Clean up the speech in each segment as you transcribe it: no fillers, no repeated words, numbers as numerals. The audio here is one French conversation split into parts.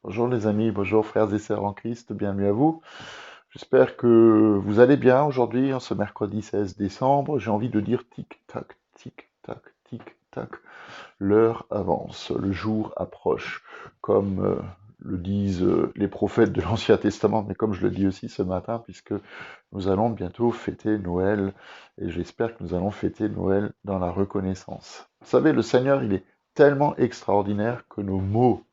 Bonjour les amis, bonjour frères et sœurs en Christ, bienvenue à vous. J'espère que vous allez bien aujourd'hui, en ce mercredi 16 décembre. J'ai envie de dire tic-tac, tic-tac, tic-tac. L'heure avance, le jour approche, comme le disent les prophètes de l'Ancien Testament, mais comme je le dis aussi ce matin, puisque nous allons bientôt fêter Noël, et j'espère que nous allons fêter Noël dans la reconnaissance. Vous savez, le Seigneur, il est tellement extraordinaire que nos mots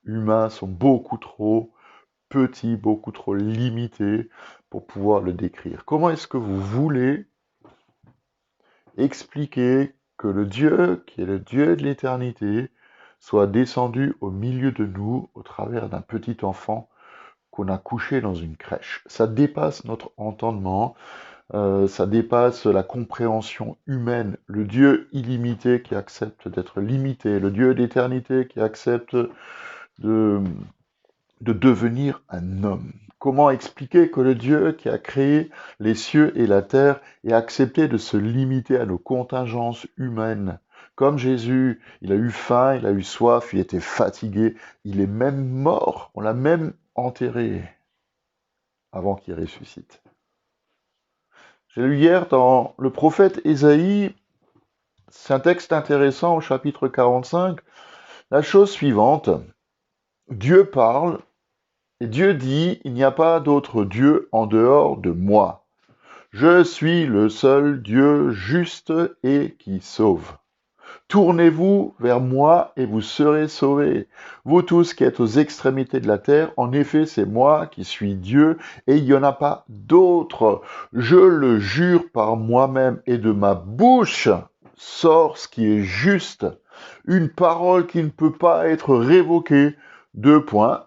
humains sont beaucoup trop petits, beaucoup trop limités pour pouvoir le décrire. Comment est-ce que vous voulez expliquer que le Dieu, qui est le Dieu de l'éternité, soit descendu au milieu de nous au travers d'un petit enfant qu'on a couché dans une crèche? Ça dépasse notre entendement, ça dépasse la compréhension humaine. Le Dieu illimité qui accepte d'être limité, le Dieu d'éternité qui accepte de, de devenir un homme. Comment expliquer que le Dieu qui a créé les cieux et la terre ait accepté de se limiter à nos contingences humaines? Comme Jésus, il a eu faim, il a eu soif, il était fatigué, il est même mort, on l'a même enterré avant qu'il ressuscite. J'ai lu hier dans le prophète Ésaïe, c'est un texte intéressant au chapitre 45, la chose suivante. Dieu parle et Dieu dit, il n'y a pas d'autre Dieu en dehors de moi. Je suis le seul Dieu juste et qui sauve. Tournez-vous vers moi et vous serez sauvés. Vous tous qui êtes aux extrémités de la terre, en effet, c'est moi qui suis Dieu et il n'y en a pas d'autre. Je le jure par moi-même et de ma bouche sort ce qui est juste. Une parole qui ne peut pas être révoquée. Deux points.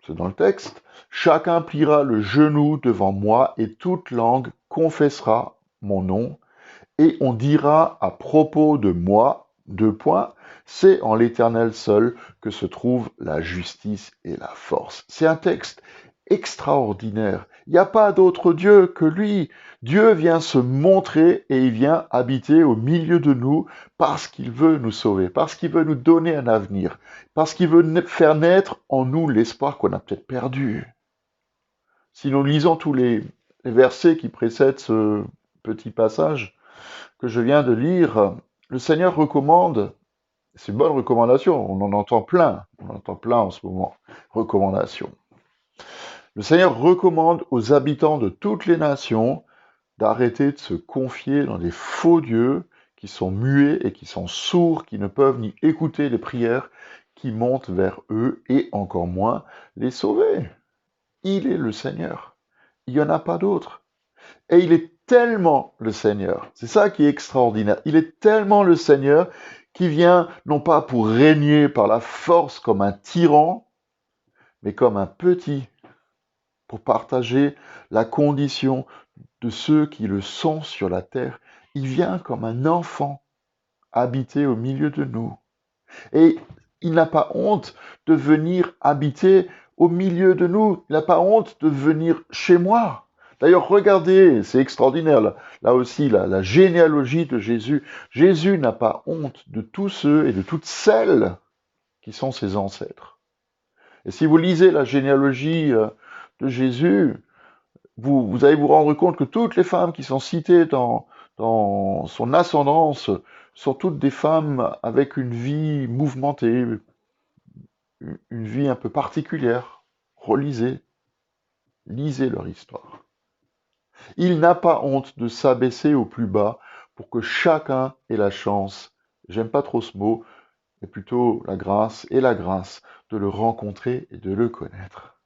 C'est dans le texte. Chacun pliera le genou devant moi et toute langue confessera mon nom. Et on dira à propos de moi, deux points, c'est en l'Éternel seul que se trouve la justice et la force. C'est un texte extraordinaire. Il n'y a pas d'autre Dieu que lui. Dieu vient se montrer et il vient habiter au milieu de nous parce qu'il veut nous sauver, parce qu'il veut nous donner un avenir, parce qu'il veut faire naître en nous l'espoir qu'on a peut-être perdu. Si nous lisons tous les versets qui précèdent ce petit passage que je viens de lire, le Seigneur recommande, c'est une bonne recommandation, on en entend plein en ce moment, recommandations. Le Seigneur recommande aux habitants de toutes les nations d'arrêter de se confier dans des faux dieux qui sont muets et qui sont sourds, qui ne peuvent ni écouter les prières qui montent vers eux et encore moins les sauver. Il est le Seigneur. Il n'y en a pas d'autre. Et il est tellement le Seigneur. C'est ça qui est extraordinaire. Il est tellement le Seigneur qui vient non pas pour régner par la force comme un tyran, mais comme un petit, pour partager la condition de ceux qui le sont sur la terre. Il vient comme un enfant habiter au milieu de nous. Et il n'a pas honte de venir habiter au milieu de nous. Il n'a pas honte de venir chez moi. D'ailleurs, regardez, c'est extraordinaire, là aussi, la généalogie de Jésus. Jésus n'a pas honte de tous ceux et de toutes celles qui sont ses ancêtres. Et si vous lisez la généalogie de Jésus, vous allez vous rendre compte que toutes les femmes qui sont citées dans son ascendance sont toutes des femmes avec une vie mouvementée, une vie un peu particulière. Relisez, lisez leur histoire. Il n'a pas honte de s'abaisser au plus bas pour que chacun ait la chance, j'aime pas trop ce mot, mais plutôt la grâce de le rencontrer et de le connaître.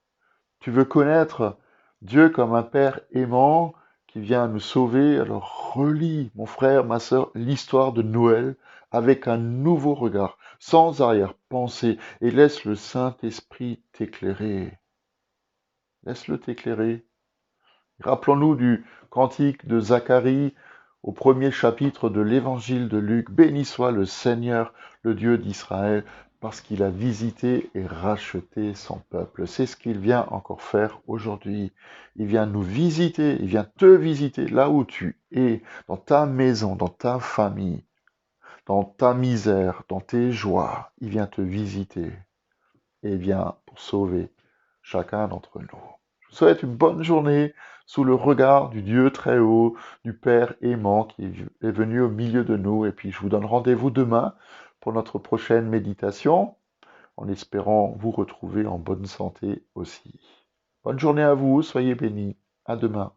Tu veux connaître Dieu comme un Père aimant qui vient nous sauver, alors relis, mon frère, ma sœur, l'histoire de Noël avec un nouveau regard, sans arrière-pensée, et laisse le Saint-Esprit t'éclairer. Laisse-le t'éclairer. Rappelons-nous du cantique de Zacharie au premier chapitre de l'évangile de Luc. Béni soit le Seigneur, le Dieu d'Israël, parce qu'il a visité et racheté son peuple. C'est ce qu'il vient encore faire aujourd'hui. Il vient nous visiter, il vient te visiter là où tu es, dans ta maison, dans ta famille, dans ta misère, dans tes joies. Il vient te visiter. et vient pour sauver chacun d'entre nous. Je vous souhaite une bonne journée sous le regard du Dieu très haut, du Père aimant qui est venu au milieu de nous. Et puis je vous donne rendez-vous demain pour notre prochaine méditation, en espérant vous retrouver en bonne santé aussi. Bonne journée à vous, soyez bénis. À demain.